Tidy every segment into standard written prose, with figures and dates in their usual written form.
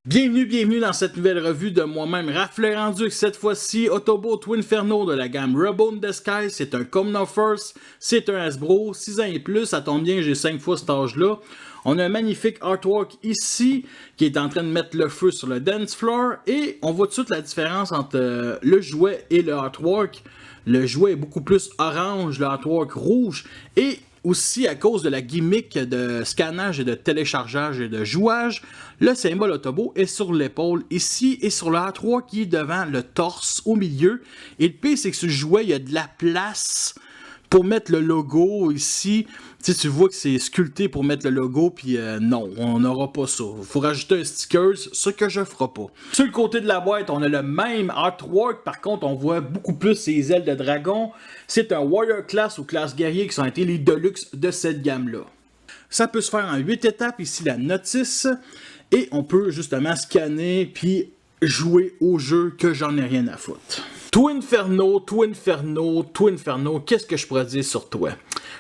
Bienvenue dans cette nouvelle revue de moi-même, Raph Lerenduc. Cette fois-ci, Autobot Twinferno de la gamme Reborn the Sky. C'est un Common First, c'est un Hasbro, 6 ans et plus, ça tombe bien, j'ai 5 fois cet âge-là. On a un magnifique artwork ici qui est en train de mettre le feu sur le dance floor. Et on voit tout de suite la différence entre le jouet et le artwork. Le jouet est beaucoup plus orange, le artwork rouge. Et aussi, à cause de la gimmick de scannage et de téléchargeage et de jouage, le symbole Autobot est sur l'épaule ici et sur le A3 qui est devant le torse au milieu. Et le pire, c'est que ce jouet, il y a de la place pour mettre le logo ici. Tu vois que c'est sculpté pour mettre le logo, puis non, on n'aura pas ça. Il faut rajouter un sticker, ce que je ferai pas. Sur le côté de la boîte, on a le même artwork, par contre, on voit beaucoup plus ses ailes de dragon. C'est un Warrior Class ou classe guerrier qui sont été les Deluxe de cette gamme-là. Ça peut se faire en 8 étapes, ici la notice, et on peut justement scanner, puis jouer au jeu que j'en ai rien à foutre. Twinferno, qu'est-ce que je pourrais dire sur toi?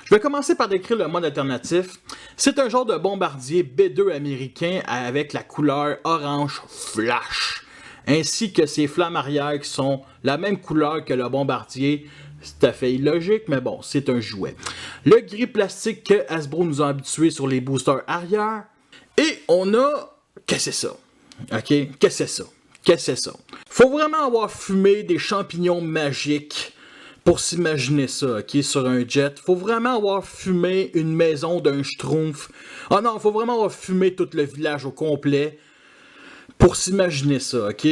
Je vais commencer par décrire le mode alternatif. C'est un genre de bombardier B2 américain avec la couleur orange flash, ainsi que ses flammes arrière qui sont la même couleur que le bombardier. C'est tout à fait illogique, mais bon, c'est un jouet. Le gris plastique que Hasbro nous a habitués sur les boosters arrière. Et on a... Qu'est-ce que c'est ça? OK? Qu'est-ce que c'est ça? Qu'est-ce que c'est ça? Faut vraiment avoir fumé des champignons magiques pour s'imaginer ça, ok, sur un jet. Faut vraiment avoir fumé une maison d'un schtroumpf. Ah non, faut vraiment avoir fumé tout le village au complet pour s'imaginer ça, ok?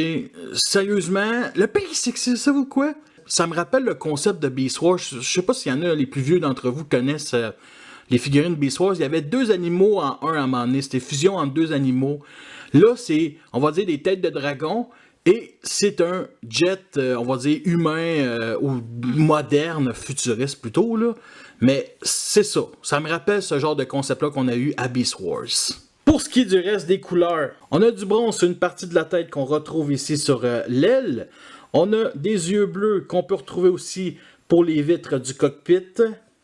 Sérieusement, le pire, c'est que c'est ça, vous quoi? Ça me rappelle le concept de Beast Wars. Je sais pas s'il y en a, les plus vieux d'entre vous connaissent les figurines Beast Wars. Il y avait deux animaux en un à un moment donné. C'était fusion entre deux animaux. Là, c'est, on va dire, des têtes de dragon. Et c'est un jet, on va dire, humain ou moderne, futuriste plutôt, là. Mais c'est ça. Ça me rappelle ce genre de concept-là qu'on a eu à Beast Wars. Pour ce qui est du reste des couleurs, on a du bronze sur une partie de la tête qu'on retrouve ici sur l'aile. On a des yeux bleus qu'on peut retrouver aussi pour les vitres du cockpit.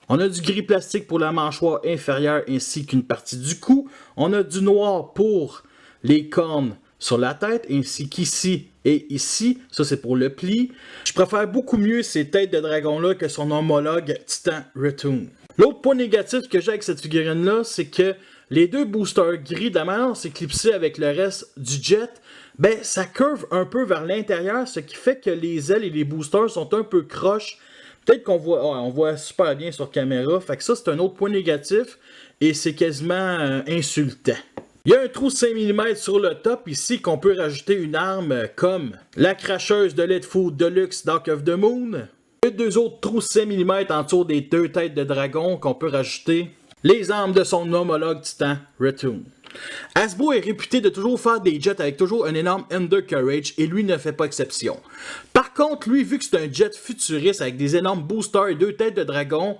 On a du gris plastique pour la mâchoire inférieure ainsi qu'une partie du cou. On a du noir pour les cornes sur la tête, ainsi qu'ici et ici. Ça, c'est pour le pli. Je préfère beaucoup mieux ces têtes de dragon-là que son homologue Titan Retoon. L'autre point négatif que j'ai avec cette figurine-là, c'est que les deux boosters gris, de la manière dont c'est clipsé avec le reste du jet, ben, ça curve un peu vers l'intérieur, ce qui fait que les ailes et les boosters sont un peu croches. Peut-être qu'on voit, on voit super bien sur caméra, fait que ça, c'est un autre point négatif, et c'est quasiment insultant. Il y a un trou de 5 mm sur le top ici qu'on peut rajouter une arme comme la cracheuse de Leadfoot Deluxe Dark of the Moon. Il y a deux autres trous de 5 mm autour des deux têtes de dragon qu'on peut rajouter les armes de son homologue Titan Retoon. Hasbro est réputé de toujours faire des jets avec toujours un énorme undercarriage et lui ne fait pas exception. Par contre, lui, vu que c'est un jet futuriste avec des énormes boosters et deux têtes de dragon,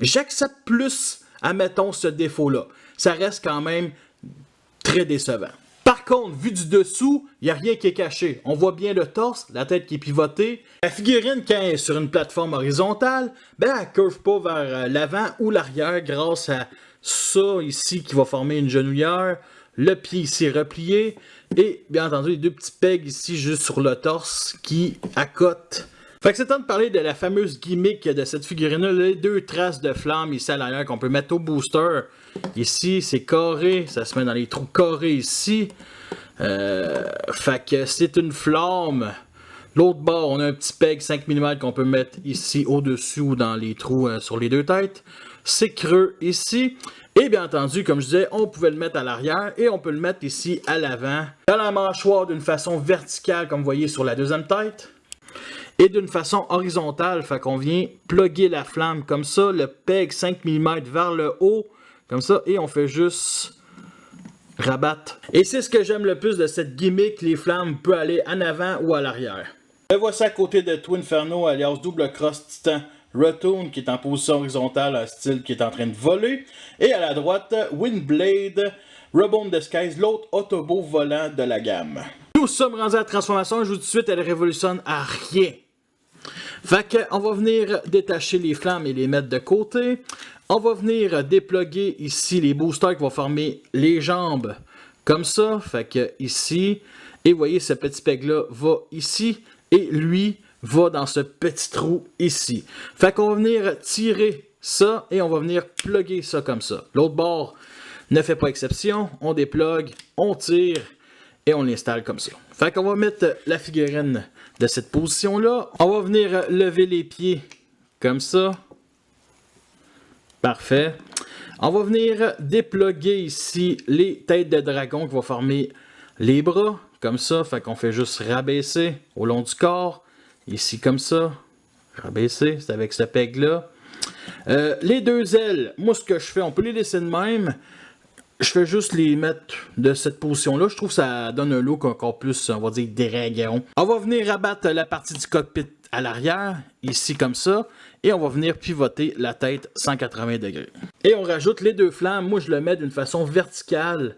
j'accepte plus, admettons, ce défaut-là. Ça reste quand même très décevant. Par contre, vu du dessous, il n'y a rien qui est caché. On voit bien le torse, la tête qui est pivotée. La figurine, quand elle est sur une plateforme horizontale, ben, elle ne curve pas vers l'avant ou l'arrière grâce à ça ici qui va former une genouillère. Le pied ici replié. Et bien entendu, les deux petits pegs ici juste sur le torse qui accotent. Fait que c'est temps de parler de la fameuse gimmick de cette figurine-là, les deux traces de flammes ici à l'arrière qu'on peut mettre au booster. Ici, c'est carré, ça se met dans les trous carrés ici. Fait que c'est une flamme. L'autre bord, on a un petit peg 5 mm qu'on peut mettre ici au-dessus ou dans les trous sur les deux têtes. C'est creux ici. Et bien entendu, comme je disais, on pouvait le mettre à l'arrière et on peut le mettre ici à l'avant. Dans la mâchoire d'une façon verticale, comme vous voyez sur la deuxième tête. Et d'une façon horizontale, fait qu'on vient plugger la flamme comme ça, le peg 5 mm vers le haut, comme ça, et on fait juste rabattre. Et c'est ce que j'aime le plus de cette gimmick, les flammes peuvent aller en avant ou à l'arrière. Le voici à côté de Twinferno, alias Double Cross Titan Retoon, qui est en position horizontale, un style qui est en train de voler. Et à la droite, Windblade, Reborn the Skies, l'autre Autobot volant de la gamme. Nous sommes rendus à la transformation, je vous dis tout de suite, elle révolutionne à rien. Fait qu'on va venir détacher les flammes et les mettre de côté. On va venir dépluguer ici les boosters qui vont former les jambes comme ça. Fait que ici, et vous voyez, ce petit peg-là va ici, et lui va dans ce petit trou ici. Fait qu'on va venir tirer ça, et on va venir plugger ça comme ça. L'autre bord ne fait pas exception, on déplugue, on tire, et on l'installe comme ça. Fait qu'on va mettre la figurine de cette position-là. On va venir lever les pieds comme ça. Parfait. On va venir dépluguer ici les têtes de dragon qui vont former les bras, comme ça. Fait qu'on fait juste rabaisser au long du corps. Ici comme ça. Rabaisser, c'est avec ce peg-là. Les deux ailes, moi ce que je fais, on peut les laisser de même. Je fais juste les mettre de cette position-là. Je trouve que ça donne un look encore plus, on va dire, dragon. On va venir rabattre la partie du cockpit à l'arrière, ici comme ça. Et on va venir pivoter la tête 180 degrés. Et on rajoute les deux flancs. Moi, je le mets d'une façon verticale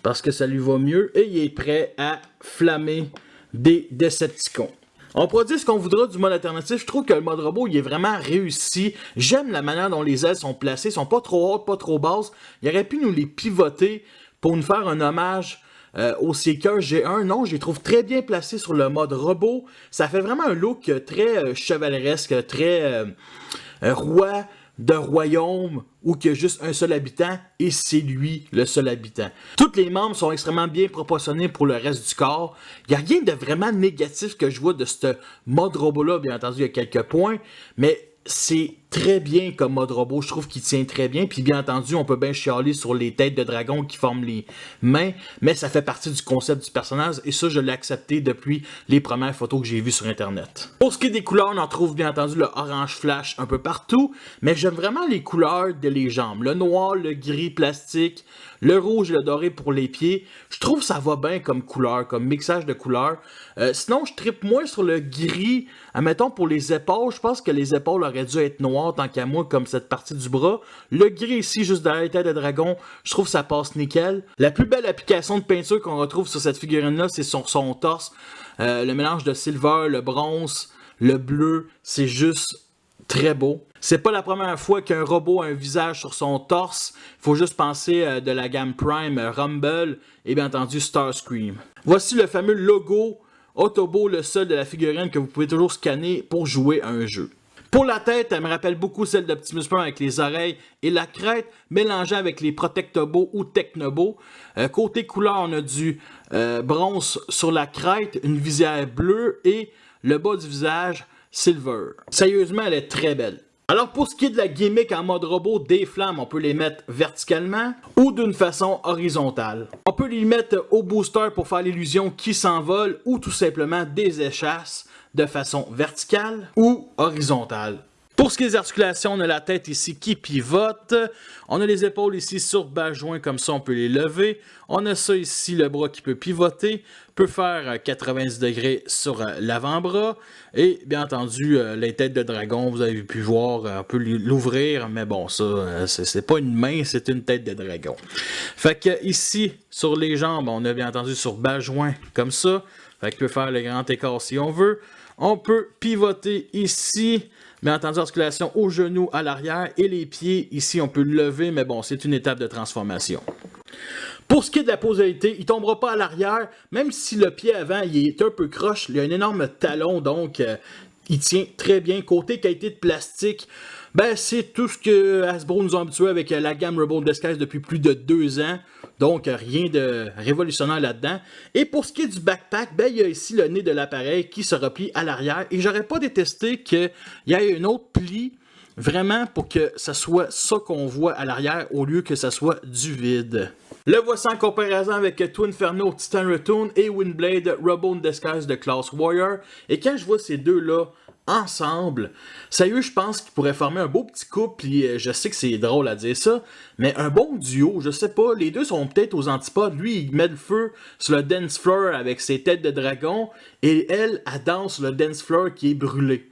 parce que ça lui va mieux. Et il est prêt à flammer des Decepticons. On pourra dire ce qu'on voudra du mode alternatif. Je trouve que le mode robot, il est vraiment réussi. J'aime la manière dont les ailes sont placées. Ils sont pas trop hautes, pas trop basses. Il aurait pu nous les pivoter pour nous faire un hommage au Seeker G1. Non, je les trouve très bien placés sur le mode robot. Ça fait vraiment un look très chevaleresque, très roi de royaume où il y a juste un seul habitant et c'est lui le seul habitant. Tous les membres sont extrêmement bien proportionnés pour le reste du corps. Il n'y a rien de vraiment négatif que je vois de ce mode robot-là. Bien entendu, il y a quelques points, mais c'est très bien comme mode robot. Je trouve qu'il tient très bien. Puis bien entendu, on peut bien chialer sur les têtes de dragon qui forment les mains, mais ça fait partie du concept du personnage et ça, je l'ai accepté depuis les premières photos que j'ai vues sur Internet. Pour ce qui est des couleurs, on en trouve bien entendu le orange flash un peu partout, mais j'aime vraiment les couleurs de les jambes. Le noir, le gris plastique, le rouge et le doré pour les pieds. Je trouve que ça va bien comme couleur, comme mixage de couleurs. Sinon, je trippe moins sur le gris. Admettons, pour les épaules, je pense que les épaules auraient dû être noires tant qu'à moi, comme cette partie du bras. Le gris ici, juste derrière les têtes de dragon, je trouve que ça passe nickel. La plus belle application de peinture qu'on retrouve sur cette figurine-là, c'est sur son torse. Le mélange de silver, le bronze, le bleu, c'est juste très beau. C'est pas la première fois qu'un robot a un visage sur son torse. Il faut juste penser de la gamme Prime, Rumble et bien entendu Starscream. Voici le fameux logo Autobot, le seul de la figurine que vous pouvez toujours scanner pour jouer à un jeu. Pour la tête, elle me rappelle beaucoup celle d'Optimus Prime avec les oreilles et la crête mélangée avec les Protectobots ou Technobots. Côté couleur, on a du bronze sur la crête, une visière bleue et le bas du visage silver. Sérieusement, elle est très belle. Alors pour ce qui est de la gimmick en mode robot, des flammes, on peut les mettre verticalement ou d'une façon horizontale. On peut les mettre au booster pour faire l'illusion qu'ils s'envolent ou tout simplement des échasses de façon verticale ou horizontale. Pour ce qui est des articulations, on a la tête ici qui pivote. On a les épaules ici sur bas joint, comme ça on peut les lever. On a ça ici, le bras qui peut pivoter, peut faire 90 degrés sur l'avant-bras. Et bien entendu, les têtes de dragon, vous avez pu voir, on peut l'ouvrir, mais bon, ça, c'est pas une main, c'est une tête de dragon. Fait que ici, sur les jambes, on a bien entendu sur bas joint, comme ça. Fait qu'il peut faire le grand écart si on veut. On peut pivoter ici, bien entendu, articulation au genou, à l'arrière, et les pieds, ici, on peut le lever, mais bon, c'est une étape de transformation. Pour ce qui est de la posabilité, il ne tombera pas à l'arrière, même si le pied avant, il est un peu croche, il a un énorme talon, donc il tient très bien. Côté qualité de plastique, ben, c'est tout ce que Hasbro nous a habitués avec la gamme Robo Disguise depuis plus de 2 ans. Donc, rien de révolutionnaire là-dedans. Et pour ce qui est du backpack, ben, il y a ici le nez de l'appareil qui se replie à l'arrière. Et j'aurais pas détesté qu'il y ait un autre pli, vraiment, pour que ce soit ça qu'on voit à l'arrière, au lieu que ce soit du vide. Le voici en comparaison avec Twinferno, Titan Retoon et Windblade, Robo Disguise de Class Warrior. Et quand je vois ces deux-là ensemble, sérieux, je pense qu'ils pourraient former un beau petit couple, et je sais que c'est drôle à dire ça, mais un bon duo, je sais pas, les deux sont peut-être aux antipodes. Lui, il met le feu sur le dance floor avec ses têtes de dragon, et elle danse sur le dance floor qui est brûlé.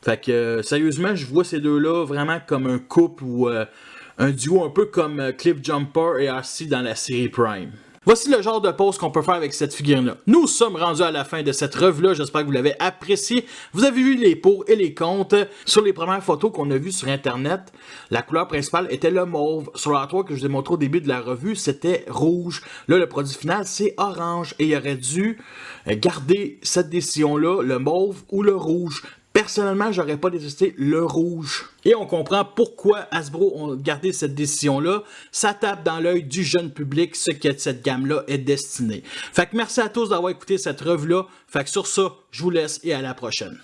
Fait que, sérieusement, je vois ces deux-là vraiment comme un couple ou un duo un peu comme Cliff Jumper et RC dans la série Prime. Voici le genre de pause qu'on peut faire avec cette figurine-là. Nous sommes rendus à la fin de cette revue-là, j'espère que vous l'avez apprécié. Vous avez vu les pour et les contre. Sur les premières photos qu'on a vues sur Internet, la couleur principale était le mauve. Sur l'artwork que je vous ai montré au début de la revue, c'était rouge. Là, le produit final, c'est orange. Et il aurait dû garder cette décision-là, le mauve ou le rouge. Personnellement, j'aurais pas détesté le rouge. Et on comprend pourquoi Hasbro ont gardé cette décision-là. Ça tape dans l'œil du jeune public, ce que cette gamme-là est destinée. Fait que merci à tous d'avoir écouté cette revue-là. Fait que sur ça, je vous laisse et à la prochaine.